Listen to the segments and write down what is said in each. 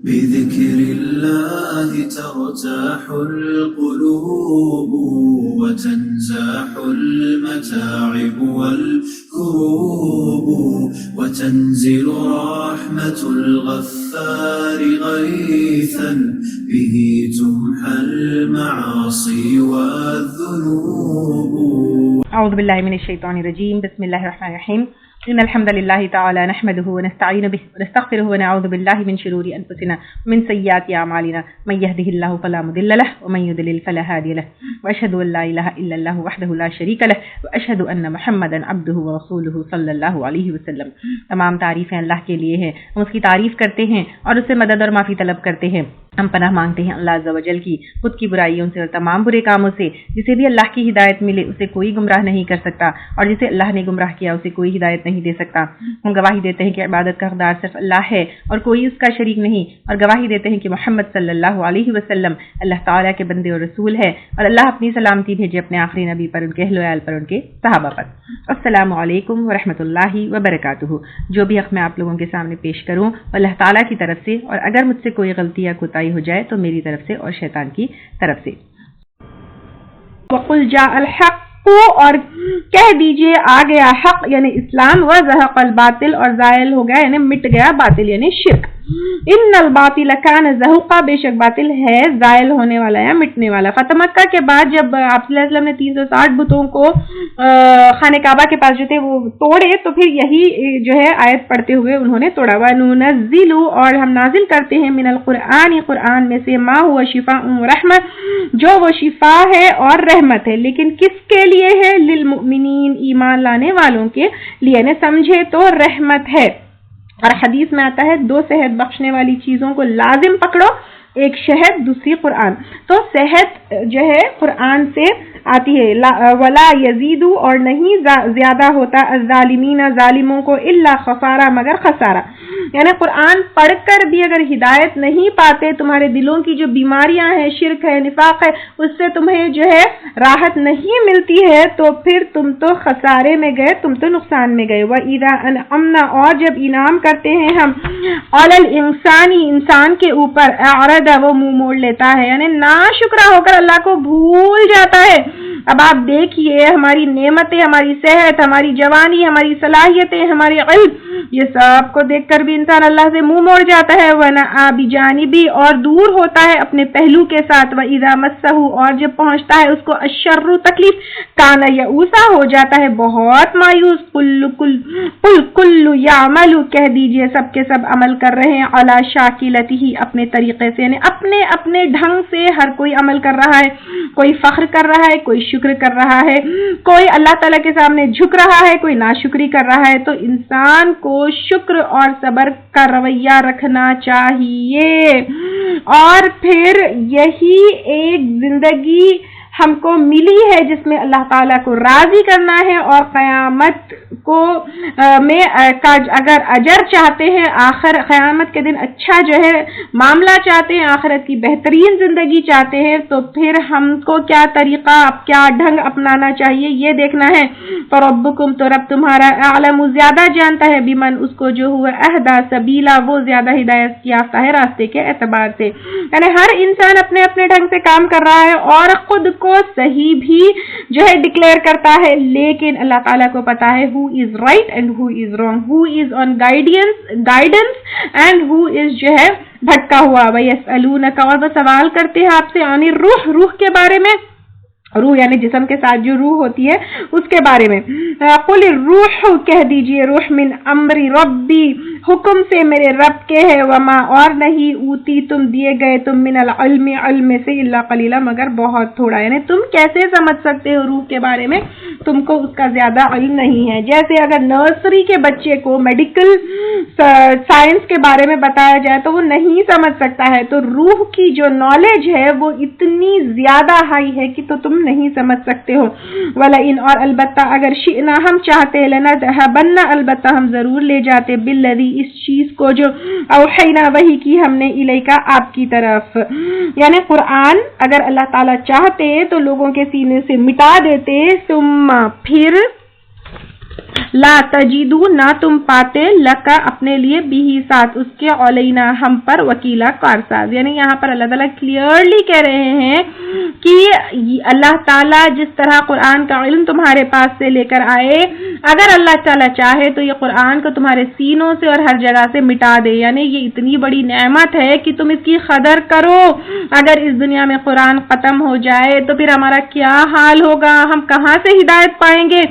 بذكر الله ترتاح القلوب وتنزاح المتاعب والكروب وتنزل رحمة الغفار غيثا به تمحى المعاصي والذنوب. اعوذ باللہ من الشیطان الرجیم. بسم اللہ الرحمن الرحیم. ان الحمد للہ تعالی نحمده ونستعین به ونستغفره ونعوذ باللہ من شرور انفسنا ومن سیئات اعمالنا من يهده الله فلا مضل له ومن يضلل فلا هادي له واشهد ان لا اله الا الله وحده لا شریک له واشهد ان محمدا عبده ورسوله صلی اللہ علیہ وسلم. تمام تعریفیں اللہ کے لیے ہیں. ہم اس کی تعریف کرتے ہیں اور اس سے مدد اور معافی طلب کرتے ہیں. ہم پناہ مانگتے ہیں اللہ عز و جل کی خود کی برائیوں سے اور تمام برے کاموں سے. جسے بھی اللہ کی ہدایت ملے اسے کوئی گمراہ نہیں کر سکتا اور جسے اللہ نے گمراہ کیا اسے کوئی ہدایت نہیں دے سکتا. ہم گواہی دیتے ہیں کہ عبادت کا حقدار صرف اللہ ہے اور کوئی اس کا شریک نہیں، اور گواہی دیتے ہیں کہ محمد صلی اللہ علیہ وسلم اللہ تعالیٰ کے بندے اور رسول ہے، اور اللہ اپنی سلامتی بھیجے اپنے آخری نبی پر، ان کے اہل و عیال پر، ان کے صحابہ پر. السلام علیکم ورحمۃ اللہ وبرکاتہ. جو بھی حق میں آپ لوگوں کے سامنے پیش کروں اللہ تعالیٰ کی طرف سے، اور اگر مجھ سے کوئی غلطی یا کوتاہی ہو جائے تو میری طرف سے اور شیطان کی طرف سے. وَقُلْ جَاءَ الْحَقُّ، اور کہہ دیجئے آ گیا حق یعنی اسلام، وَزَهَقَ الْبَاطِلُ، اور زائل ہو گیا یعنی مٹ گیا باطل یعنی شرک. ان الباطل کان زہوقا، بے شک باطل ہے زائل ہونے والا یا مٹنے والا. فتح مکہ کے بعد جب آپ صلی اللہ علیہ وسلم نے 360 بتوں کو خانہ کعبہ کے پاس جو تھے وہ توڑے، تو پھر یہی جو ہے آیت پڑھتے ہوئے انہوں نے توڑا. وَنُنَزِّلُ، اور ہم نازل کرتے ہیں، من القرآن، قرآن میں سے، ما هو شفاء ورحمت، جو وہ شفا ہے اور رحمت ہے. لیکن کس کے لیے ہے؟ للمؤمنین، ایمان لانے والوں کے لیے، نے سمجھے تو رحمت ہے. اور حدیث میں آتا ہے 2 صحت بخشنے والی چیزوں کو لازم پکڑو، ایک شہد دوسری قرآن. تو صحت جو ہے قرآن سے آتی ہے. ولا یزیدو، اور نہیں زیادہ ہوتا الظالمین، ظالموں کو، الا خسارہ، مگر خسارہ. یعنی قرآن پڑھ کر بھی اگر ہدایت نہیں پاتے، تمہارے دلوں کی جو بیماریاں ہیں، شرک ہے، نفاق ہے، اس سے تمہیں جو ہے راحت نہیں ملتی ہے، تو پھر تم تو خسارے میں گئے، تم تو نقصان میں گئے. وَإِذَا أَنْعَمْنَا، اور جب انعام کرتے ہیں ہم، عَلَى الْإِنسَانِ، انسان کے اوپر، أَعْرَضَ، وہ منہ موڑ لیتا ہے، یعنی ناشکرا ہو کر اللہ کو بھول جاتا ہے. اب آپ دیکھیے ہماری نعمتیں، ہماری صحت، ہماری جوانی، ہماری صلاحیتیں، ہمارے علم، یہ سب کو دیکھ کر بھی انسان اللہ سے منہ موڑ جاتا ہے. وَنَأَى بِجَانِبِهِ، اور دور ہوتا ہے اپنے پہلو کے ساتھ. وَإِذَا مَسَّهُ، اور جب پہنچتا ہے اس کو الشر، تکلیف، کان یئوسا، ہو جاتا ہے بہت مایوس. قُلْ كُلُّ يَعْمَلُ، کہہ دیجئے سب کے سب عمل کر رہے ہیں، عَلَى شَاكِلَتِهِ، اپنے طریقے سے، یعنی اپنے اپنے ڈھنگ سے ہر کوئی عمل کر رہا ہے. کوئی فخر کر رہا ہے، کوئی شکر کر رہا ہے، کوئی اللہ تعالیٰ کے سامنے جھک رہا ہے، کوئی ناشکری کر رہا ہے. تو انسان کو شکر اور صبر کا رویہ رکھنا چاہیے. اور پھر یہی ایک زندگی ہم کو ملی ہے جس میں اللہ تعالیٰ کو راضی کرنا ہے، اور قیامت کو میں اگر اجر چاہتے ہیں، آخر قیامت کے دن اچھا جو ہے معاملہ چاہتے ہیں، آخرت کی بہترین زندگی چاہتے ہیں، تو پھر ہم کو کیا طریقہ، کیا ڈھنگ اپنانا چاہیے یہ دیکھنا ہے. فَرَبُّكُمْ، تو رب تمہارا، اعلم، زیادہ جانتا ہے، بمن، اس کو جو ہوا، اہدیٰ سبیلا، وہ زیادہ ہدایت یافتہ ہے راستے کے اعتبار سے. یعنی ہر انسان اپنے اپنے ڈھنگ سے کام کر رہا ہے اور خود کو صحیح بھی جو ہے ڈکلیئر کرتا ہے، لیکن اللہ تعالیٰ کو پتا ہے who is right and who is wrong, who is on guidance and who is جو ہے بھٹکا ہوا. وَيَسْأَلُونَكَ، اور وہ سوال کرتے ہیں آپ سے، عن الروح، روح کے بارے میں، روح یعنی جسم کے ساتھ جو روح ہوتی ہے اس کے بارے میں. قُلِ الروح، کہہ دیجئے روح، من امر ربی، حکم سے میرے رب کے ہے، وما، اور نہیں، اوتی، تم دیے گئے، تم، من العلم، علم سے، الا قلیلا، مگر بہت تھوڑا. یعنی تم کیسے سمجھ سکتے ہو روح کے بارے میں، تم کو اس کا زیادہ علم نہیں ہے. جیسے اگر نرسری کے بچے کو میڈیکل سائنس کے بارے میں بتایا جائے تو وہ نہیں سمجھ سکتا ہے، تو روح کی جو نالج ہے وہ اتنی زیادہ ہائی ہے کہ تو تم نہیں سمجھ سکتے ہو. وَلَئِنْ، اور البتہ اگر شئنا، ہم چاہتے، لَنَذْهَبَنَّ، البتہ ہم ضرور لے جاتے، بِالَّذِي، اس چیز کو جو، اوحینا، وحی کی ہم نے، الیکا، آپ کی طرف. یعنی قرآن اگر اللہ تعالیٰ چاہتے تو لوگوں کے سینے سے مٹا دیتے، ثم، پھر لا تجدو نہ تم پاتے لکا اپنے لیے بھی ساتھ اس کے علینا ہم پر وکیلا کارساز. یعنی یہاں پر اللہ تعالیٰ کلیئرلی کہہ رہے ہیں کہ اللہ تعالیٰ جس طرح قرآن کا علم تمہارے پاس سے لے کر آئے، اگر اللہ تعالیٰ چاہے تو یہ قرآن کو تمہارے سینوں سے اور ہر جگہ سے مٹا دے. یعنی یہ اتنی بڑی نعمت ہے کہ تم اس کی قدر کرو. اگر اس دنیا میں قرآن ختم ہو جائے تو پھر ہمارا کیا حال ہوگا، ہم کہاں سے ہدایت پائیں گے؟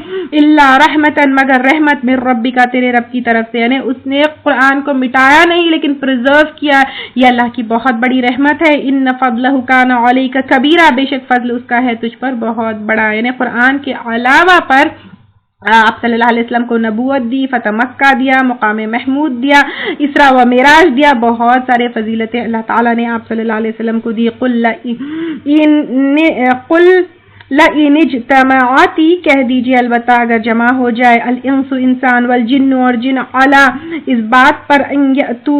اللہ رحمتن، مگر رحمت من ربی کا، تیرے رب کی طرف سے. یعنی اس نے قرآن کو مٹایا نہیں لیکن پرزرو کیا. یہ اللہ کی بہت بڑی رحمت ہے. ان فضلہ کان علیک کبیرہ، بے شک فضل اس کا ہے تجھ پر بہت بڑا. یعنی قرآن کے علاوہ پر آپ صلی اللہ علیہ وسلم کو نبوت دی، فتح مکہ دیا، مقام محمود دیا، اسراء و معراج دیا، بہت سارے فضیلتیں اللہ تعالیٰ نے آپ صلی اللہ علیہ وسلم کو دی. قل لئن اجتماعاتی، کہہ دیجئے البتہ اگر جمع ہو جائے، الانس انسان والجن اور جن، علی اس بات پر، ان یأتو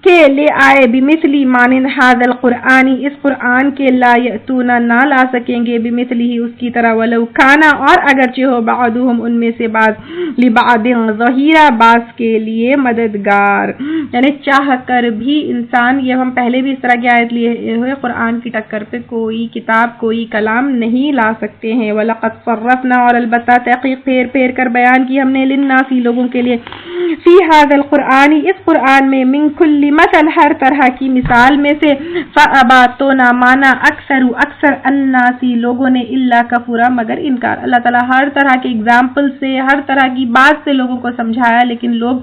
کہ لے آئے، بمثلی مانند ھذا القرآن اس قرآن کے، لا یأتون نہ لا سکیں گے، بمثلی اس کی طرح، ولو کانا اور اگرچہ ہو، بعضهم ان میں سے بعض، لبعض ظہیرا بعض کے لیے مددگار. یعنی چاہ کر بھی انسان، یہ ہم پہلے بھی اس طرح کی آیت لیے ہوئے، قرآن کی ٹکر پہ کوئی کتاب کوئی کلام نہیں لا سکتے ہیں. وَلَقَدْ صَرَّفْنَا اور البتہ تحقیق پھیر پھیر کر بیان کی ہم نے، لِلنَّاسِ لوگوں کے لیے، فی ھذا القرآن اس قرآن میں، من کل مثل ہر طرح کی مثال میں سے، فَأَبَى تو نہ مانا، اکثر الناس لوگوں نے، الا کفورا مگر انکار. اللہ تعالیٰ ہر طرح کے اگزامپل سے، ہر طرح کی بات سے لوگوں کو سمجھایا لیکن لوگ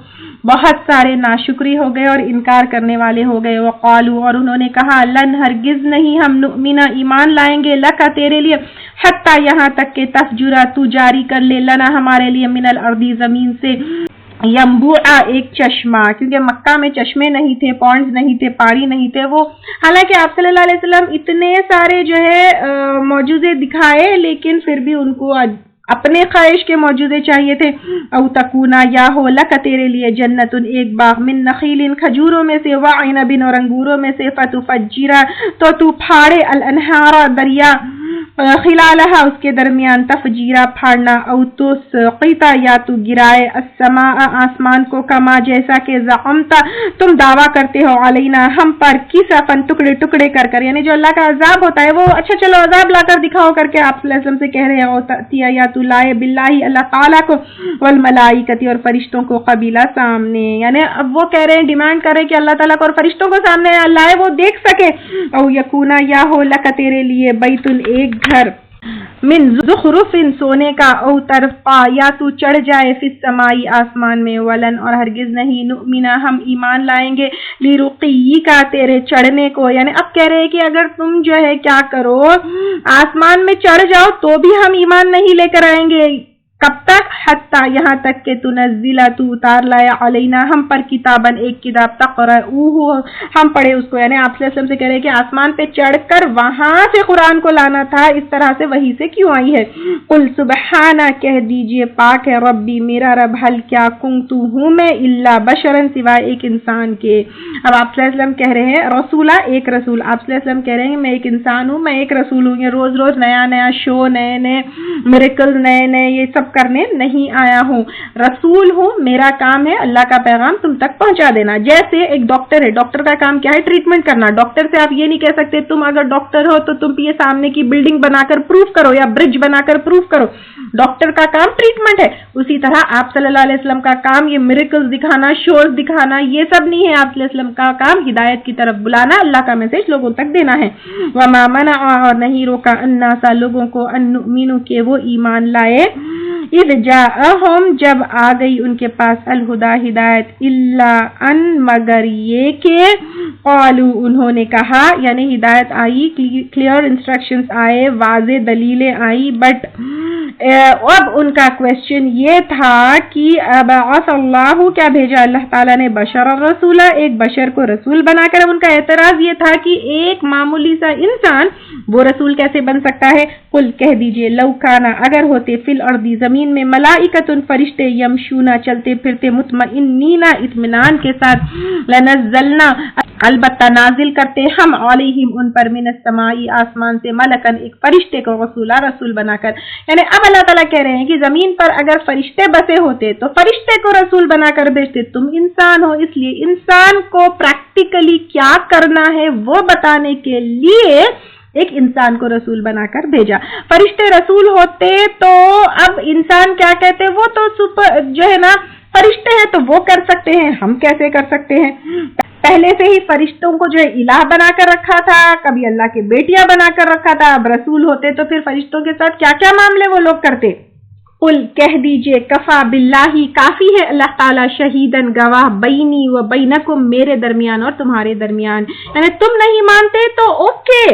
بہت سارے ناشکری ہو گئے اور انکار کرنے والے ہو گئے. وقالوا اور انہوں نے کہا، لن ہرگز نہیں ہم نؤمن ایمان لائیں گے، لکا تیرے لیے، حتی یہاں تک کہ تفجرا تو جاری کر لے، لنا ہمارے لیے، من الارض زمین سے، ینبوعا ایک چشمہ. کیونکہ مکہ میں چشمے نہیں تھے، پونڈز نہیں تھے، پہاڑی نہیں تھے. وہ حالانکہ آپ صلی اللہ علیہ وسلم اتنے سارے جو ہے معجزے دکھائے لیکن پھر بھی ان کو اپنے خواہش کے معجزے چاہیے تھے. او تکونا یا ہو لک تیرے لیے، جنتن ایک باغ، من نخیل کھجوروں میں سے، وعنب اور انگوروں میں سے، فتفجرا تو پھاڑے، الانہار دریا، خلالہا اس کے درمیان، تفجیرا پھاڑنا، او تسقیتا یا تو گرائے، السماء آسمان کو، کما جیسا کہ زعمتا تم دعویٰ کرتے ہو، علینا ہم پر، کسفن ٹکڑے ٹکڑے کر کر. یعنی جو اللہ کا عذاب ہوتا ہے وہ اچھا چلو عذاب لا کر دکھاؤ کر کے آپ صلی اللہ علیہ وسلم سے کہہ رہے ہیں، او تأتیا یا تو لائے، باللہ اللہ تعالیٰ کو، والملائکتی اور فرشتوں کو، قبیلہ سامنے. یعنی اب وہ کہہ رہے ہیں، ڈیمانڈ کر رہے ہیں کہ اللہ تعالیٰ کو اور فرشتوں کو سامنے لائے، وہ دیکھ سکے. او یکونا یا ہو لک تیرے لیے، بیتن ایک گھر، من زخرف سونے کا، او ترقا یا تو چڑھ جائے، فی السمائی آسمان میں، ولن اور ہرگز نہیں، نؤمنا ہم ایمان لائیں گے، لرقی کا تیرے چڑھنے کو. یعنی اب کہہ رہے ہیں کہ اگر تم جو ہے کیا کرو، آسمان میں چڑھ جاؤ تو بھی ہم ایمان نہیں لے کر آئیں گے. کب تک؟ حتی یہاں تک کہ تنزلہ تو اتار لائے، علینا ہم پر، کتابن ایک کتاب، تقرؤہ ہم پڑھے اس کو. یعنی آپ صلی اللہ علیہ وسلم سے کہہ رہے کہ آسمان پہ چڑھ کر وہاں سے قرآن کو لانا تھا، اس طرح سے وہی سے کیوں آئی ہے؟ قل سبحانہ کہہ دیجئے پاک ہے، ربی میرا رب، حل کیا، کنت ہوں میں، الا بشرن سوائے ایک انسان کے. اب آپ صلی اللہ علیہ وسلم کہہ رہے ہیں رسولہ ایک رسول، آپ صلی اللہ علیہ وسلم کہہ رہے ہیں میں ایک انسان ہوں، میں ایک رسول ہوں. یہ روز روز نیا نیا شو، نئے نئے میریکل، نئے نئے یہ سب کرنے نہیں آیا ہوں. رسول ہوں، میرا کام ہے اللہ کا پیغام تم تک پہنچا دینا. جیسے ایک ڈاکٹر ہے، ڈاکٹر کا کام کیا ہے؟ ٹریٹمنٹ کرنا. ڈاکٹر سے آپ یہ نہیں کہہ سکتے تم اگر ڈاکٹر ہو تو تم یہ سامنے کی بلڈنگ بنا کر پروف کرو یا برج بنا کر پروف کرو. ڈاکٹر کا کام ٹریٹمنٹ ہے. اسی طرح آپ صلی اللہ علیہ وسلم کا کام یہ میریکلز دکھانا، شوز دکھانا، یہ سب نہیں ہے. آپ صلی اللہ علیہ وسلم کا کام ہدایت کی طرف بلانا، اللہ کا میسج لوگوں تک دینا ہے. وما منع اور نہیں روکا، الناس لوگوں کو، ان نؤمنوا کہ وہ ایمان لائے، اذ جاءہم جب آ گئی ان کے پاس، الہدا ہدایت، الا ان مگر یہ کہ، قالوا انہوں نے کہا. یعنی ہدایت آئی، کلیئر انسٹرکشنز آئے، واضح دلیلیں آئی، بٹ اب ان کا کویسچن یہ تھا کہ بعث اللہ، کیا بھیجا اللہ تعالیٰ نے، بشر الرسول ایک بشر کو رسول بنا کر. ان کا اعتراض یہ تھا کہ ایک معمولی سا انسان وہ رسول کیسے بن سکتا ہے؟ قل کہہ دیجئے، لو کانا اگر ہوتے، فی الارض زمین زمین میں ملائکتن فرشتے یمشونا چلتے پھرتے مطمئنینا اطمینان کے ساتھ لنزلنا البتہ نازل کرتے ہم علیہم ان پر من السمائی آسمان سے ملکن ایک فرشتے کو رسول بنا کر. یعنی اب اللہ تعالیٰ کہہ رہے ہیں کہ زمین پر اگر فرشتے بسے ہوتے تو فرشتے کو رسول بنا کر بھیجتے. تم انسان ہو اس لیے انسان کو پریکٹیکلی کیا کرنا ہے وہ بتانے کے لیے ایک انسان کو رسول بنا کر بھیجا. فرشتے رسول ہوتے تو اب انسان کیا کہتے وہ تو سپر جو ہے نا فرشتے ہیں تو وہ کر سکتے ہیں, ہم کیسے کر سکتے ہیں؟ پہلے سے ہی فرشتوں کو جو ہے الہ بنا کر رکھا تھا, کبھی اللہ کے بیٹیاں بنا کر رکھا تھا. اب رسول ہوتے تو پھر فرشتوں کے ساتھ کیا کیا معاملے وہ لوگ کرتے. قل کہہ دیجئے کفا باللہ کافی ہے اللہ تعالیٰ شہیدن گواہ بینی و بینکم میرے درمیان اور تمہارے درمیان. یعنی تم نہیں مانتے تو اوکے,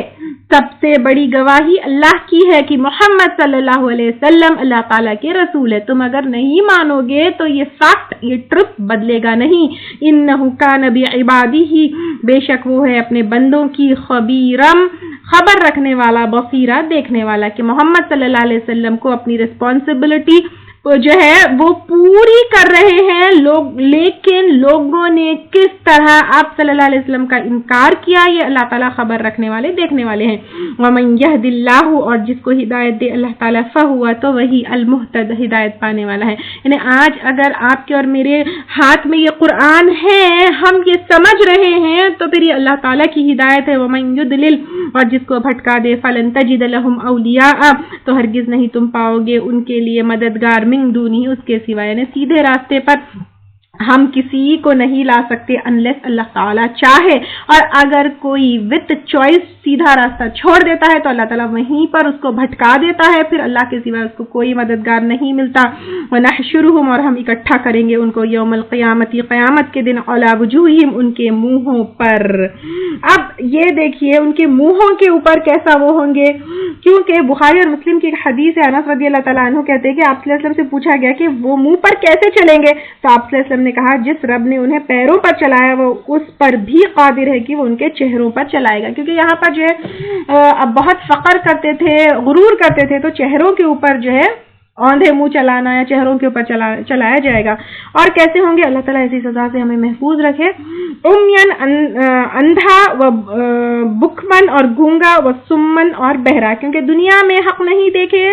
سب سے بڑی گواہی اللہ کی ہے کہ محمد صلی اللہ علیہ وسلم اللہ تعالیٰ کے رسول ہے. تم اگر نہیں مانو گے تو یہ فیکٹ یہ ٹروتھ بدلے گا نہیں. انہ کان بعبادہ بے شک وہ ہے اپنے بندوں کی خبیرم خبر رکھنے والا, بصیرہ دیکھنے والا, کہ محمد صلی اللہ علیہ وسلم کو اپنی رسپانسبلٹی جو ہے وہ پوری کر رہے ہیں لوگ. لیکن لوگوں نے کس طرح آپ صلی اللہ علیہ وسلم کا انکار کیا یہ اللہ تعالیٰ خبر رکھنے والے دیکھنے والے ہیں. ومن یہد اللہ اور جس کو ہدایت دے اللہ تعالیٰ فہو تو وہی المہتد ہدایت پانے والا ہے. یعنی آج اگر آپ کے اور میرے ہاتھ میں یہ قرآن ہے ہم یہ سمجھ رہے ہیں تو پھر یہ اللہ تعالیٰ کی ہدایت ہے. ومن یضلل اور جس کو بھٹکا دے فلن تجد لہم اولیاء تو ہرگز نہیں تم پاؤ گے ان کے لیے مددگار من دونی اس کے سوا. یعنی سیدھے راستے پر ہم کسی کو نہیں لا سکتے انلیس اللہ تعالیٰ چاہے, اور اگر کوئی وتھ چوائس سیدھا راستہ چھوڑ دیتا ہے تو اللہ تعالیٰ وہیں پر اس کو بھٹکا دیتا ہے, پھر اللہ کے سوا اس کو کوئی مددگار نہیں ملتا. وَنَحْشُرُهُمْ اور ہم اکٹھا کریں گے ان کو یوم القیامت قیامت کے دن عَلَىٰ وُجُوهِهِمْ ان کے منہوں پر. اب یہ دیکھیے ان کے منہوں کے اوپر کیسا وہ ہوں گے, کیونکہ بخاری اور مسلم کی ایک حدیث ہے, انس رضی اللہ تعالیٰ عنہ کہتے ہیں کہ آپ صلی اللہ علیہ وسلم سے پوچھا گیا کہ وہ منہ پر کیسے چلیں گے, تو آپ صلی اللہ علیہ وسلم نے کہا جس رب نے انہیں پیروں پر چلایا وہ اس پر بھی قادر ہے کہ وہ ان کے چہروں پر چلائے گا. کیونکہ یہاں پر جو ہے اب بہت فخر کرتے تھے, غرور کرتے تھے, تو چہروں کے اوپر جو ہے اوندھے منہ چلانا یا چہروں کے اوپر چلایا جائے گا. اور کیسے ہوں گے؟ اللہ تعالیٰ ایسی سزا سے ہمیں محفوظ رکھے. امین اندھا و بکمن اور گونگا و سمن اور بہرا, کیونکہ دنیا میں حق نہیں دیکھے,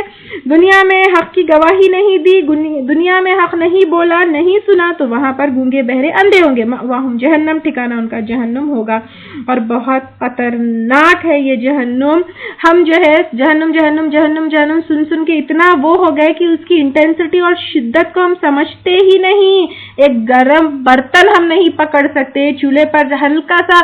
دنیا میں حق کی گواہی نہیں دی, دنیا میں حق نہیں بولا نہیں سنا, تو وہاں پر گونگے بہرے اندھے ہوں گے. وہاں جہنم ٹھکانا ان کا جہنم ہوگا, اور بہت خطرناک ہے یہ جہنم. ہم جو ہے جہنم جہنم جہنم جہنم سن سن کے اتنا وہ ہو گئے کہ اس کی انٹینسٹی اور شدت کو ہم سمجھتے ہی نہیں. ایک گرم برتن ہم نہیں پکڑ سکتے, چولہے پر ہلکا سا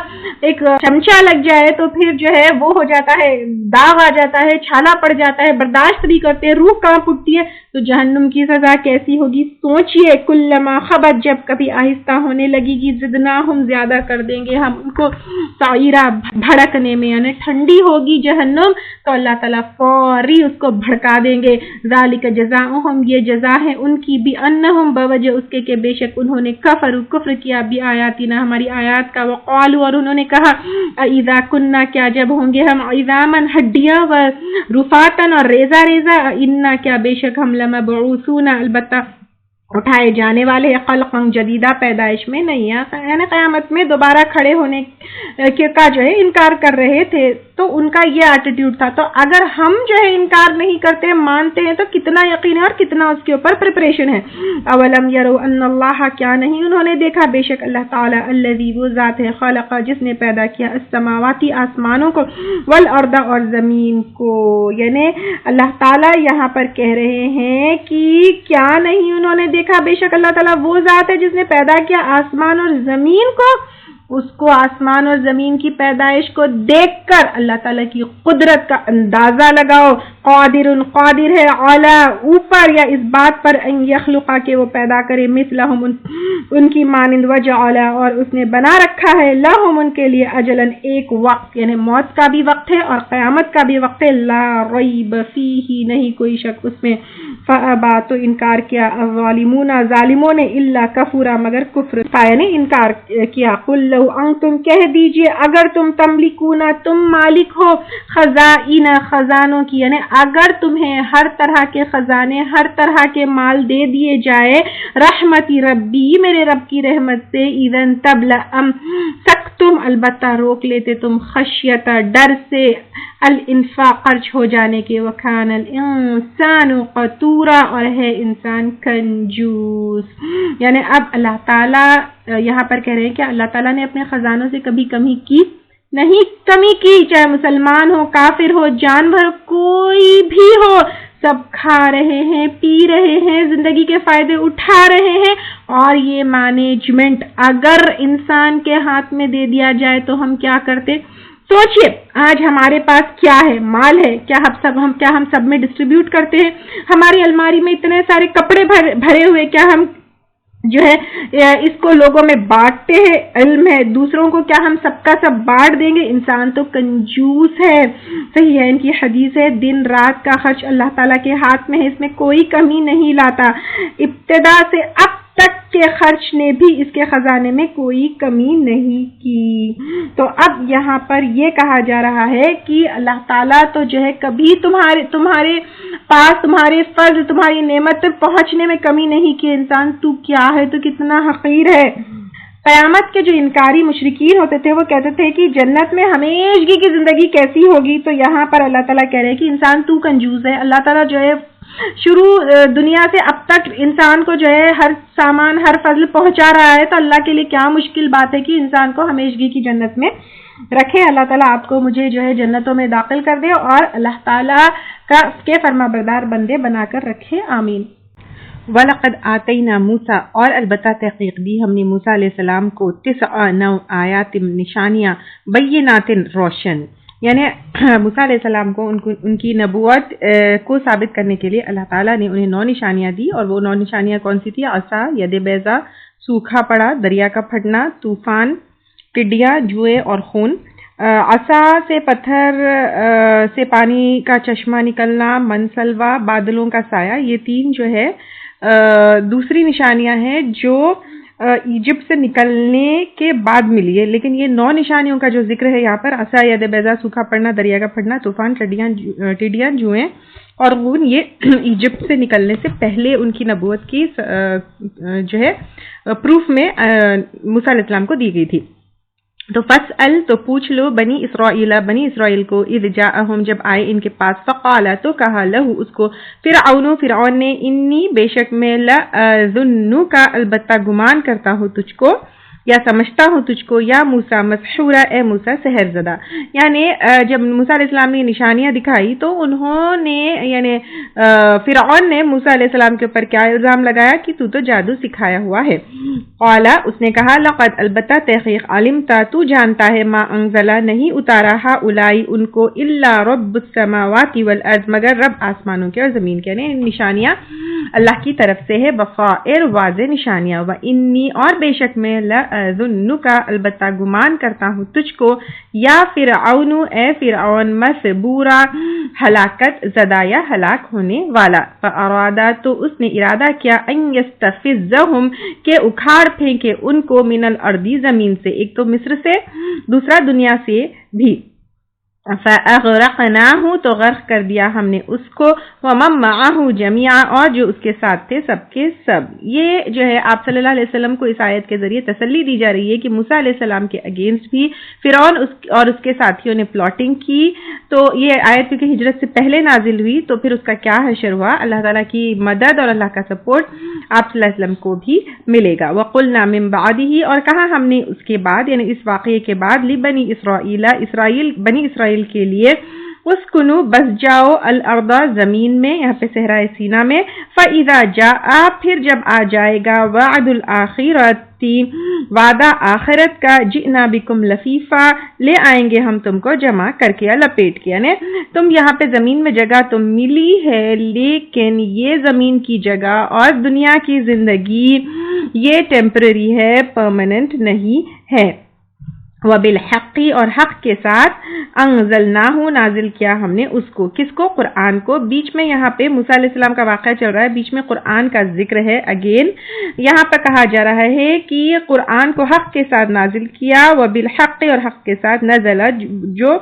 ایک چمچہ لگ جائے تو پھر جو ہے وہ ہو جاتا ہے, داغ آ جاتا ہے, چھالا پڑ جاتا ہے, برداشت نہیں کرتے, روح کانپ اٹھتی ہے. تو جہنم کی سزا کیسی ہوگی سوچئے. کلما خبت جب کبھی آہستہ ہونے لگے گی زدناہم زیادہ کر دیں گے ہم ان کو سعیرا بھڑکنے میں, یعنی ٹھنڈی ہوگی جہنم تو اللہ تعالیٰ فوری اس کو بھڑکا دیں گے. ذالک جزاؤہم یہ جزا ہے ان کی بانہم بوجہ اس کے کہ بے شک انہوں نے کفر کیا بآیاتنا ہماری آیات کا. وقالوا اور انہوں نے کہا اذا کننا کیا جب ہوں گے ہم عظاما ہڈیاں و رفاتن اور ریزہ ریزہ, انا کیا بے شک ہم لمبعوثون البتہ اٹھائے جانے والے خلقا جدیدہ پیدائش میں نہیں ہے. یعنی قیامت میں دوبارہ کھڑے ہونے کا جو ہے انکار کر رہے تھے, تو ان کا یہ ایٹیٹیوڈ تھا. تو اگر ہم جو ہے انکار نہیں کرتے مانتے ہیں تو کتنا یقین ہے اور کتنا اس کے اوپر پریپریشن ہے. اولم یروا ان اللہ کیا نہیں انہوں نے دیکھا بے شک اللہ تعالی الذی وہ ذات ہے خلق جس نے پیدا کیا السماواتی آسمانوں کو والارض اور زمین کو. یعنی اللہ تعالی یہاں پر کہہ رہے ہیں کہ کیا نہیں انہوں نے دیکھا بے شک اللہ تعالیٰ وہ ذات ہے جس نے پیدا کیا آسمان اور زمین کو. اس کو آسمان اور زمین کی پیدائش کو دیکھ کر اللہ تعالیٰ کی قدرت کا اندازہ لگاؤ. قادر ہے اعلیٰ اوپر یا اس بات پر ان یخلقا کہ وہ پیدا کرے مثلہم ان کی مانند وجعل اور اس نے بنا رکھا ہے لہم ان کے لیے اجلاً ایک وقت, یعنی موت کا بھی وقت ہے اور قیامت کا بھی وقت ہے. لا ریب فیہ نہیں کوئی شک اس میں. فابا تو انکار کیا الظالمون ظالموں نے الا کفورا مگر کفر یعنی انکار کیا. قل لو انتم کہہ دیجئے اگر تم تملکونا تم مالک ہو خزائن خزانوں کی، یعنی اگر تمہیں ہر طرح کے خزانے ہر طرح کے مال دے دیے جائے، رحمتی ربی میرے رب کی رحمت سے، اذن تب سکتم البتہ روک لیتے تم، خشیت ڈر سے، الانفاق خرچ ہو جانے کے، وکان الانسان قتورا اور ہے انسان کنجوس۔ یعنی اب اللہ تعالیٰ یہاں پر کہہ رہے ہیں کہ اللہ تعالیٰ نے اپنے خزانوں سے کبھی کمی کی نہیں، کمی کی، چاہے مسلمان ہو کافر ہو جانور کوئی بھی ہو، سب کھا رہے ہیں پی رہے ہیں زندگی کے فائدے اٹھا رہے ہیں، اور یہ مینجمنٹ اگر انسان کے ہاتھ میں دے دیا جائے تو ہم کیا کرتے؟ سوچئے آج ہمارے پاس کیا ہے، مال ہے، کیا ہم سب میں ڈسٹریبیوٹ کرتے ہیں؟ ہماری الماری میں اتنے سارے کپڑے بھرے ہوئے، کیا ہم جو ہے اس کو لوگوں میں بانٹتے ہیں؟ علم ہے دوسروں کو، کیا ہم سب کا سب بانٹ دیں گے؟ انسان تو کنجوس ہے۔ صحیح ہے، ان کی حدیث ہے دن رات کا خرچ اللہ تعالیٰ کے ہاتھ میں ہے، اس میں کوئی کمی نہیں لاتا، ابتدا سے اب تک کے خرچ نے بھی اس کے خزانے میں کوئی کمی نہیں کی۔ تو اب یہاں پر یہ کہا جا رہا ہے کہ اللہ تعالیٰ تو جو ہے کبھی تمہارے پاس تمہارے فضل تمہاری نعمت تک پہنچنے میں کمی نہیں کی، انسان تو کیا ہے، تو کتنا حقیر ہے۔ قیامت کے جو انکاری مشرکین ہوتے تھے وہ کہتے تھے کہ جنت میں ہمیشگی کی زندگی کیسی ہوگی، تو یہاں پر اللہ تعالیٰ کہہ رہے ہیں کہ انسان تو کنجوس ہے۔ اللہ تعالیٰ جو ہے شروع دنیا سے اب تک انسان کو جو ہے ہر سامان ہر فضل پہنچا رہا ہے، تو اللہ کے لیے کیا مشکل بات ہے کہ انسان کو ہمیشگی کی جنت میں رکھے۔ اللہ تعالیٰ آپ کو مجھے جو ہے جنتوں میں داخل کر دے اور اللہ تعالیٰ کے فرما بردار بندے بنا کر رکھے، آمین۔ وَلَقَدْ آتَيْنَا مُوسَىٰ اور البتہ تحقیق دی ہم نے موسیٰ علیہ السلام کو 9 آیات نشانیاں بینات روشن، یعنی موسیٰ علیہ السلام کو ان کی نبوت کو ثابت کرنے کے لیے اللہ تعالیٰ نے انہیں 9 نشانیاں دی، اور وہ 9 نشانیاں کون سی تھی؟ عصا، ید بیضا، سوکھا پڑا، دریا کا پھٹنا، طوفان، ٹڈیاں، جوئے اور خون۔ عصا سے پتھر سے پانی کا چشمہ نکلنا، منسلوا، بادلوں کا سایہ، یہ 3 جو ہے دوسری نشانیاں ہیں جو ایجپٹ سے نکلنے کے بعد ملی ہے، لیکن یہ 9 نشانیوں کا جو ذکر ہے یہاں پر، عصا، ید بیضا، سوکھا پڑنا، دریا کا پھٹنا، طوفان، ٹڈیاں، جوئیں اور خون، یہ ایجپٹ سے نکلنے سے پہلے ان کی نبوت کی جو ہے پروف میں موسیٰ علیہ السلام کو دی گئی تھی۔ تو فاسأل تو پوچھ لو بنی اسرائیل کو، اذ جاءہم جب آئے ان کے پاس، فقال تو کہا لہو اس کو، فرعون نے، انی بے شک میں لأظنک البتہ گمان کرتا ہوں تجھ کو یا سمجھتا ہوں تجھ کو، یا موسیٰ مسحورا اے موسیٰ سحر زدہ۔ یعنی جب موسیٰ علیہ السلام نے نشانیاں دکھائی تو انہوں نے یعنی فرعون نے موسیٰ علیہ السلام کے اوپر کیا الزام لگایا کہ تو جادو سکھایا ہوا ہے۔ قالا اس نے کہا لقد البتہ تحقیق علمتا تو جانتا ہے ما انزلا نہیں اتارا ہؤلائی ان کو الا رب السماوات والارض مگر رب آسمانوں کے اور زمین کے، یعنی نشانیاں اللہ کی طرف سے ہے، بصائر واضح نشانیاں، و انی اور بے شک میں لأظنک البتہ گمان کرتا ہوں تجھ کو، یا فرعون اے فرعون مسبورا ہلاکت زدہ یا ہلاک ہونے والا۔ فارادا تو اس نے ارادہ کیا ان یستفزہم کہ اکھاڑ پھینکے ان کو من الارض زمین سے، ایک تو مصر سے دوسرا دنیا سے بھی۔ فاغرقناہ تو غرق کر دیا ہم نے اس کو، ومن معہ جميعا اور جو اس کے ساتھ تھے سب کے سب۔ یہ جو ہے آپ صلی اللہ علیہ وسلم کو اس آیت کے ذریعے تسلی دی جا رہی ہے کہ موسیٰ علیہ السلام کے اگینسٹ بھی فرعون اور اس کے ساتھیوں نے پلاٹنگ کی۔ تو یہ آیت کیونکہ ہجرت سے پہلے نازل ہوئی تو پھر اس کا کیا حشر ہوا، اللہ تعالیٰ کی مدد اور اللہ کا سپورٹ آپ صلی اللہ علیہ وسلم کو بھی ملے گا۔ وقلنا من بعدہ اور کہا ہم نے اس کے بعد یعنی اس واقعے کے بعد، لبنی اسرائیل بنی اسرائیل کے لیے، اسکنو بس جاؤ الارض زمین میں، یہاں پہ صحرائے سینا میں، فاذا جاء پھر جب آ جائے گا، وعد الآخرت وعدہ آخرت کا، جئنا بکم لفیفا لے آئیں گے ہم تم کو جمع کر کے لپیٹ کے، یعنی تم یہاں پہ زمین میں جگہ تم ملی ہے لیکن یہ زمین کی جگہ اور دنیا کی زندگی یہ ٹیمپرری ہے، پرماننٹ نہیں ہے۔ وبالحقی اور حق کے ساتھ انزلناہ نازل کیا ہم نے اس کو، کس کو؟ قرآن کو۔ بیچ میں یہاں پہ موسیٰ علیہ السلام کا واقعہ چل رہا ہے، بیچ میں قرآن کا ذکر ہے۔ اگین یہاں پر کہا جا رہا ہے کہ قرآن کو حق کے ساتھ نازل کیا، وبالحق اور حق کے ساتھ نزل جو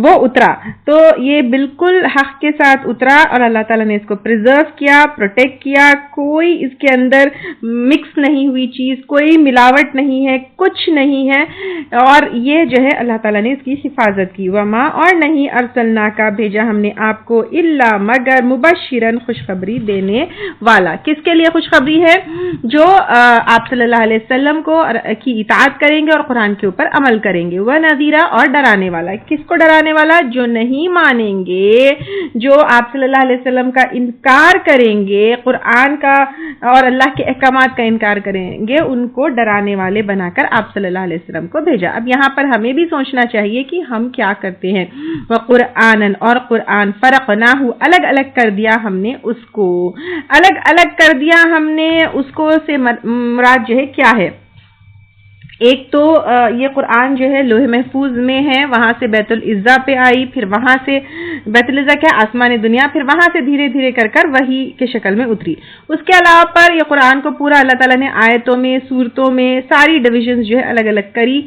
وہ اترا، تو یہ بالکل حق کے ساتھ اترا اور اللہ تعالیٰ نے اس کو پریزرو کیا، پروٹیکٹ کیا، کوئی اس کے اندر مکس نہیں ہوئی چیز، کوئی ملاوٹ نہیں ہے، کچھ نہیں ہے، اور یہ جو ہے اللہ تعالیٰ نے اس کی حفاظت کی۔ وما اور نہیں ارسلنا کا بھیجا ہم نے آپ کو الا مگر مبشرن خوشخبری دینے والا۔ کس کے لیے خوشخبری ہے؟ جو آپ صلی اللہ علیہ وسلم کو کی اطاعت کریں گے اور قرآن کے اوپر عمل کریں گے۔ وَنَذِيرًا اور ڈرانے والا۔ کس کو ڈرانے والا؟ جو نہیں مانیں گے، جو آپ صلی اللہ علیہ وسلم کا انکار کریں گے، قرآن کا اور اللہ کے احکامات کا انکار کریں گے، ان کو ڈرانے والے بنا کر آپ صلی اللہ علیہ وسلم کو بھیجا۔ اب یہاں پر ہمیں بھی سوچنا چاہیے کہ ہم کیا کرتے ہیں۔ وَقُرْآنًا اور قرآن فَرَقْنَاهُ الگ الگ کر دیا ہم نے اس کو، الگ الگ کر دیا ہم نے اس کو سے مراد جو ہے کیا ہے؟ ایک تو یہ قرآن جو ہے لوح محفوظ میں ہے، وہاں سے بیت العزا پہ آئی، پھر وہاں سے بیت العزا کیا آسمان دنیا، پھر وہاں سے دھیرے دھیرے کر کر وحی کے شکل میں اتری۔ اس کے علاوہ پر یہ قرآن کو پورا اللہ تعالیٰ نے آیتوں میں، سورتوں میں ساری ڈویژنز جو ہے الگ الگ کری،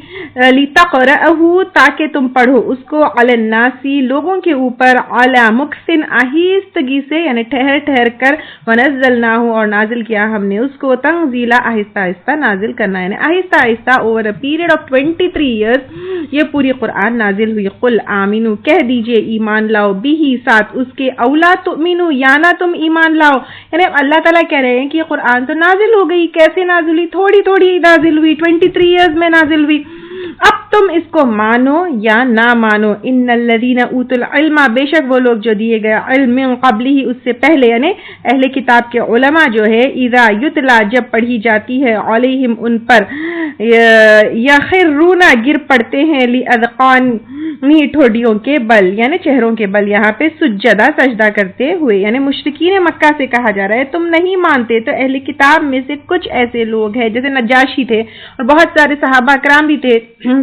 لِتَقْرَأَهُ تاکہ تم پڑھو اس کو، عَلَى النَّاسِ لوگوں کے اوپر، عَلَى مُكْثٍ آہستگی سے یعنی ٹھہر ٹھہر کر، وَنَزَّلْنَاهُ اور نازل کیا ہم نے اس کو، تنزیلا آہستہ آہستہ نازل کرنا، یعنی آہستہ آہستہ over a period of 23 years یہ پوری قرآن نازل ہوئی۔ قل آمنو کہہ دیجئے ایمان لاؤ، بھی ساتھ اس کے، اولا تؤمنو یا نہ تم ایمان لاؤ، یعنی اللہ تعالیٰ کہہ رہے ہیں کہ یہ قرآن تو نازل ہو گئی، کیسے نازل ہوئی؟ تھوڑی تھوڑی نازل ہوئی، 23 ایئرز میں نازل ہوئی، اب تم اس کو مانو یا نہ مانو۔ ان الذین اوتوا العلم بے شک وہ لوگ جو دیے گئے علم من قبلہ اس سے پہلے، یعنی اہل کتاب کے علماء جو ہے، اذا یتلا جب پڑھی جاتی ہے، علیہم ان پر، یخرون گر پڑتے ہیں، للاذقان ٹھوڈیوں کے بل یعنی چہروں کے بل، یہاں پہ سجدہ سجدہ کرتے ہوئے، یعنی مشرکین مکہ سے کہا جا رہا ہے تم نہیں مانتے تو اہل کتاب میں سے کچھ ایسے لوگ ہیں جیسے نجاشی تھے اور بہت سارے صحابہ کرام بھی تھے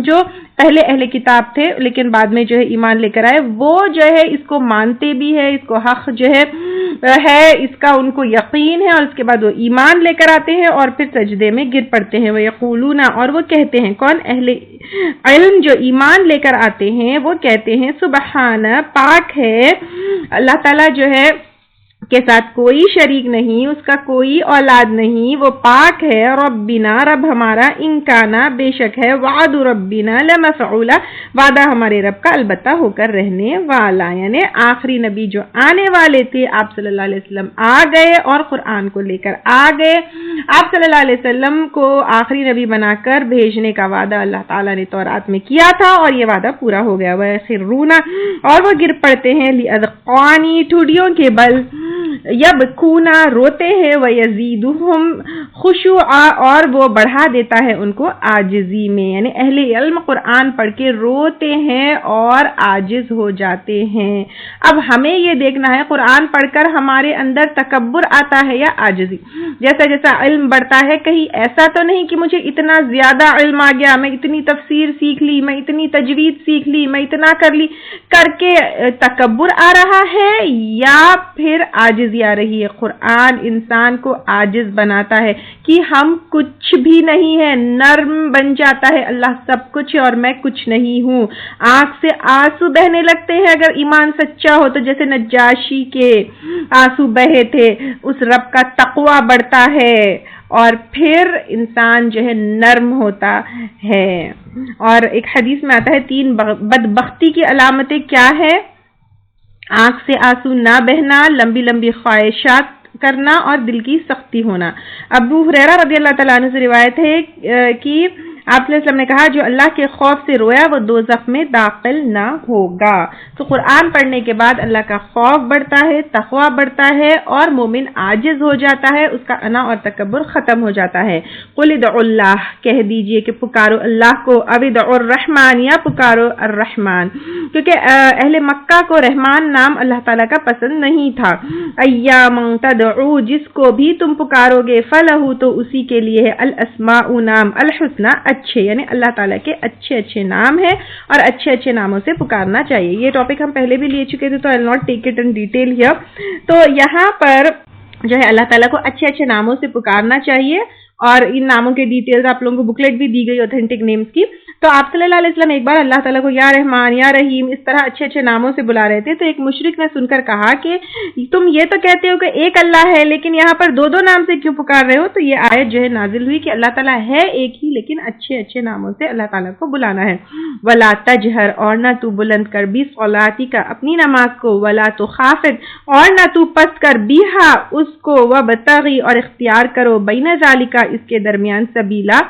جو پہلے اہل کتاب تھے لیکن بعد میں جو ہے ایمان لے کر آئے، وہ جو ہے اس کو مانتے بھی ہے، اس کو حق جو ہے اس کا ان کو یقین ہے، اور اس کے بعد وہ ایمان لے کر آتے ہیں اور پھر سجدے میں گر پڑتے ہیں۔ وَيَقُولُونَ اور وہ کہتے ہیں، کون؟ اہل علم جو ایمان لے کر آتے ہیں وہ کہتے ہیں سبحان پاک ہے اللہ تعالیٰ جو ہے کے ساتھ کوئی شریک نہیں، اس کا کوئی اولاد نہیں، وہ پاک ہے، ربنا رب ہمارا، انکانا بے شک ہے، وعد ربنا لمفعولا وعدہ ہمارے رب کا البتہ ہو کر رہنے والا، یعنی آخری نبی جو آنے والے تھے آپ صلی اللہ علیہ وسلم آ گئے اور قرآن کو لے کر آ گئے۔ آپ صلی اللہ علیہ وسلم کو آخری نبی بنا کر بھیجنے کا وعدہ اللہ تعالیٰ نے تورات میں کیا تھا اور یہ وعدہ پورا ہو گیا۔ وَيَخِرُّونَ اور وہ گر پڑتے ہیں، لِأَذْقَانِ ٹھوڈیوں کے بل، یبکونا روتے ہیں، ویزیدہم خشوعا اور وہ بڑھا دیتا ہے ان کو عاجزی میں، یعنی اہل علم قرآن پڑھ کے روتے ہیں اور عاجز ہو جاتے ہیں۔ اب ہمیں یہ دیکھنا ہے قرآن پڑھ کر ہمارے اندر تکبر آتا ہے یا عاجزی؟ جیسا جیسا علم بڑھتا ہے، کہیں ایسا تو نہیں کہ مجھے اتنا زیادہ علم آ گیا، میں اتنی تفسیر سیکھ لی، میں اتنی تجوید سیکھ لی، میں اتنا کر لی کر کے تکبر آ رہا ہے یا پھر عاجزی آ رہی ہے؟ قرآن انسان کو عاجز بناتا ہے کہ ہم کچھ بھی نہیں ہے، نرم بن جاتا ہے، اللہ سب کچھ ہے اور میں کچھ نہیں ہوں۔ آنکھ سے آنسو بہنے لگتے ہیں اگر ایمان سچا ہو تو، جیسے نجاشی کے آنسو بہے تھے، اس رب کا تقوی بڑھتا ہے اور پھر انسان جو ہے نرم ہوتا ہے۔ اور ایک حدیث میں آتا ہے 3 بدبختی کی علامتیں کیا ہے؟ آنکھ سے آنسو نہ بہنا، لمبی لمبی خواہشات کرنا اور دل کی سختی ہونا۔ ابو ہریرہ رضی اللہ تعالیٰ عنہ سے روایت ہے کہ آپ علیہ السلام نے کہا جو اللہ کے خوف سے رویا وہ دوزخ میں داخل نہ ہوگا۔ تو قرآن پڑھنے کے بعد اللہ کا خوف بڑھتا ہے، تقوی بڑھتا ہے اور مومن عاجز ہو جاتا ہے، اس کا انا اور تکبر ختم ہو جاتا ہے۔ قل ادعوا اللہ کہہ دیجئے کہ پکارو اللہ کو، او ادعوا الرحمن یا پکارو الرحمن، کیونکہ اہل مکہ کو رحمان نام اللہ تعالیٰ کا پسند نہیں تھا۔ ایاما تدعو جس کو بھی تم پکارو گے، فلہ تو اسی کے لیے ہے، الاسماء نام، الحسنى اچھے یعنی اللہ تعالیٰ کے اچھے اچھے نام ہیں اور اچھے اچھے ناموں سے پکارنا چاہیے. یہ ٹاپک ہم پہلے بھی لے چکے تھے تو I'll not take it in detail here. تو یہاں پر جو ہے اللہ تعالیٰ کو اچھے اچھے ناموں سے پکارنا چاہیے اور ان ناموں کے ڈیٹیلز آپ لوگوں کو بکلیٹ بھی دی گئی اوتھینٹک نیمز کی. تو آپ صلی اللہ علیہ وسلم ایک بار اللہ تعالیٰ کو یا رحمان یا رحیم اس طرح اچھے اچھے ناموں سے بلا رہے تھے تو ایک مشرک نے سن کر کہا کہ تم یہ تو کہتے ہو کہ ایک اللہ ہے لیکن یہاں پر دو دو نام سے کیوں پکار رہے ہو. تو یہ آیت جو ہے نازل ہوئی کہ اللہ تعالیٰ ہے ایک ہی لیکن اچھے اچھے ناموں سے اللہ تعالیٰ کو بلانا ہے. ولا تجہر اور نہ تو بلند کر بھی صلاتی کا اپنی نماز کو ولا تو خافت اور نہ تو پست کر بیہا اس کو وبتغی اور اختیار کرو بین ذالک اس کے درمیان سبیلا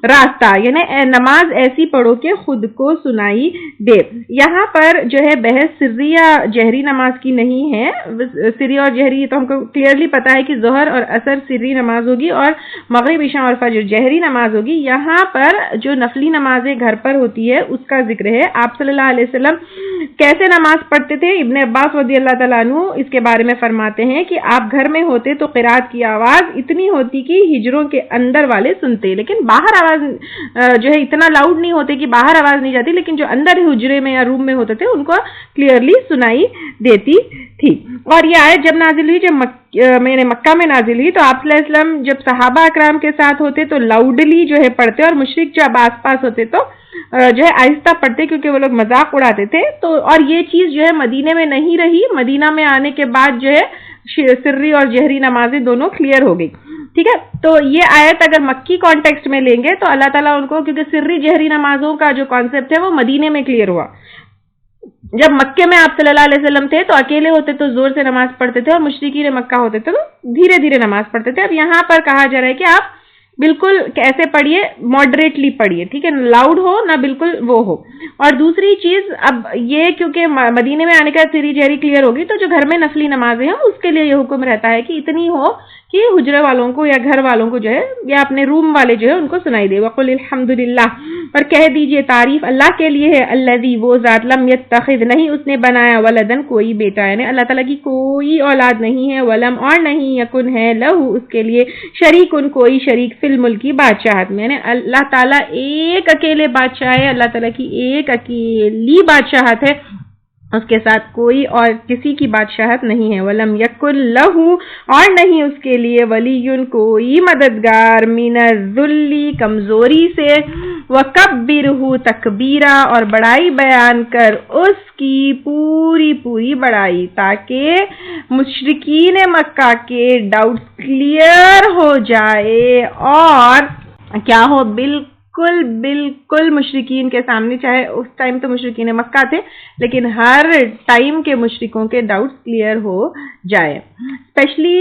راستہ یعنی نماز ایسی پڑھو کہ خود کو سنائی دے. یہاں پر جو ہے بحث سری یا جہری نماز کی نہیں ہے. سری اور جہری تو ہم کو کلیئرلی پتا ہے کہ ظہر اور عصر سری نماز ہوگی اور مغرب عشاء اور فجر جہری نماز ہوگی. یہاں پر جو نفلی نمازیں گھر پر ہوتی ہے اس کا ذکر ہے. آپ صلی اللہ علیہ وسلم کیسے نماز پڑھتے تھے؟ ابن عباس رضی اللہ تعالیٰ عنہ اس کے بارے میں فرماتے ہیں کہ آپ گھر میں ہوتے تو قرات کی آواز اتنی ہوتی کہ ہجروں کے اندر والے سنتے لیکن باہر آواز جو ہے اتنا لاؤڈ نہیں ہوتے کہ باہر آواز نہیں جاتی لیکن جو اندر حجرے میں یا روم میں ہوتے تھے ان کو کلیئرلی سنائی دیتی تھی. اور یہ آیت جب نازل ہوئی جب میں نے مکہ میں نازل ہوئی تو آپ صلی اللہ علیہ وسلم جب صحابہ اکرام کے ساتھ ہوتے تو لاؤڈلی جو ہے پڑھتے اور مشرک جب آس پاس ہوتے تو جو ہے آہستہ پڑھتے کیونکہ وہ لوگ مذاق اڑاتے تھے. تو اور یہ چیز جو ہے مدینے میں نہیں رہی. مدینہ میں آنے کے بعد جو ہے سری اور جہری نمازیں دونوں کلیئر ہو گئی. ٹھیک ہے. تو یہ آیت اگر مکی کانٹیکسٹ میں لیں گے تو اللہ تعالیٰ ان کو کیونکہ سری جہری نمازوں کا جو کانسیپٹ ہے وہ مدینے میں کلیئر ہوا. جب مکے میں آپ صلی اللہ علیہ وسلم تھے تو اکیلے ہوتے تو زور سے نماز پڑھتے تھے اور مشرکین مکہ ہوتے تھے تو دھیرے دھیرے نماز پڑھتے تھے. اب یہاں پر کہا جا رہا ہے کہ آپ بالکل کیسے پڑھیے ماڈریٹلی پڑھیے. ٹھیک ہے. لاؤڈ ہو نہ بالکل وہ ہو. اور دوسری چیز اب یہ کیونکہ مدینے میں آنے کا سری جہری کلیئر ہوگی تو جو گھر میں نفلی نمازیں ہیں اس کے لیے یہ حکم رہتا ہے کہ اتنی ہو کہ حجرے والوں کو یا گھر والوں کو جو ہے یا اپنے روم والے جو ہے ان کو سنائی دے. وقل الحمدللہ اور کہہ دیجئے تعریف اللہ کے لیے ہے. الذی وہ ذات لم یتخذ نہیں اس نے بنایا ولدن کوئی بیٹا یعنی اللہ تعالیٰ کی کوئی اولاد نہیں ہے. ولم اور نہیں یکن ہے لہو اس کے لیے شریکن کوئی شریک فی الملکی بادشاہت میں یعنی اللہ تعالیٰ ایک اکیلے بادشاہ ہے. اللہ تعالیٰ کی ایک اکیلی بادشاہت ہے اس کے ساتھ کوئی اور کسی کی بادشاہت نہیں ہے. ولم یکن لہو اور نہیں اس کے لیے ولی کوئی مددگار من الذل کمزوری سے. وکبرہ تکبیرا اور بڑائی بیان کر اس کی پوری پوری بڑائی تاکہ مشرکین مکہ کے ڈاؤٹس کلیئر ہو جائے اور کیا ہو بالکل مشرکین کے سامنے چاہے اس ٹائم تو مشرکین مکہ تھے لیکن ہر ٹائم کے مشرکوں کے ڈاؤٹس کلیئر ہو جائے. اسپیشلی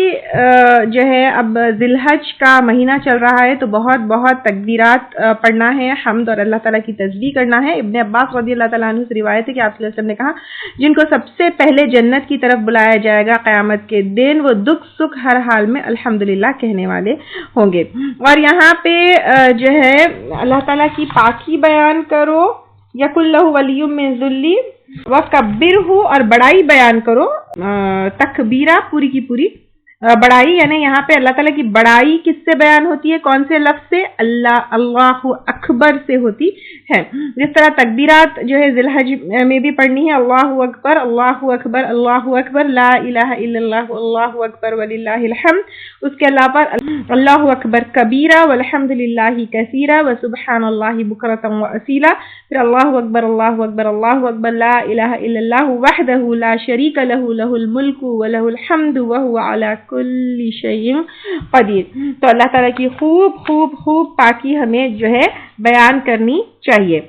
جو ہے اب ذی الحج کا مہینہ چل رہا ہے تو بہت بہت تکبیرات پڑھنا ہے حمد اور اللہ تعالیٰ کی تسبیح کرنا ہے. ابن عباس رضی اللہ تعالیٰ عنہ سے روایت ہے کہ آپ صلی اللہ علیہ وسلم نے کہا جن کو سب سے پہلے جنت کی طرف بلایا جائے گا قیامت کے دن وہ دکھ سکھ ہر حال میں الحمدللہ کہنے والے ہوں گے. اور یہاں پہ جو ہے اللہ تعالیٰ کی پاکی بیان کرو یق اللہ ولی من ذلی وکبرہ اور بڑائی بیان کرو تکبیرہ پوری کی پوری بڑائی یعنی یہاں پہ اللہ تعالیٰ کی بڑائی کس سے بیان ہوتی ہے کون سے لفظ سے اللہ اکبر سے ہوتی ہے. جس طرح تکبیرات جو ہے ذی الحج میں بھی پڑھنی ہے اللہ اکبر اللہ اکبر لا الہ الا اللہ اللہ اکبر وللہ الحمد. اس کے علاوہ اللہ اکبر کبیرہ والحمد للہ کثیرہ وسبحان اللہ بکرۃ واصیلا. پھر اللہ اکبر لا الہ الا اللہ وحدہ لا شریک لہ لہ الملک ولہ الحمد وہو علی کل شیء قدیر. تو اللہ تعالیٰ کی خوب پاکی ہمیں جو ہے بیان کرنی چاہیے.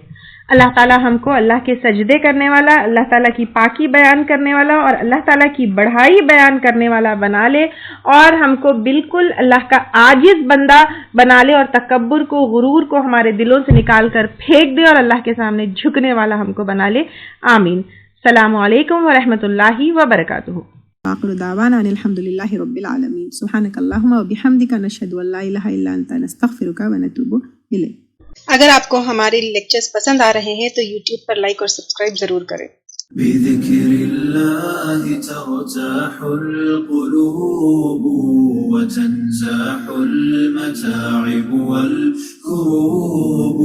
اللہ تعالیٰ ہم کو اللہ کے سجدے کرنے والا اللہ تعالیٰ کی پاکی بیان کرنے والا اور اللہ تعالیٰ کی بڑھائی بیان کرنے والا بنا لے اور ہم کو بالکل اللہ کا عاجز بندہ بنا لے اور تکبر کو غرور کو ہمارے دلوں سے نکال کر پھینک دے اور اللہ کے سامنے جھکنے والا ہم کو بنا لے. آمین. السلام علیکم ورحمۃ اللہ وبرکاتہ. آخر دعوانا ان الحمدللہ رب العالمین. سبحانک اللہم وبحمدک نشہد ان لا الہ الا انت نستغفرک ونتوب الیک. اگر آپ کو ہمارے لیکچرز پسند آ رہے ہیں تو یوٹیوب پر لائک اور سبسکرائب ضرور کریں. بذكر الله ترتاح القلوب وتنزاح المتاعب والكروب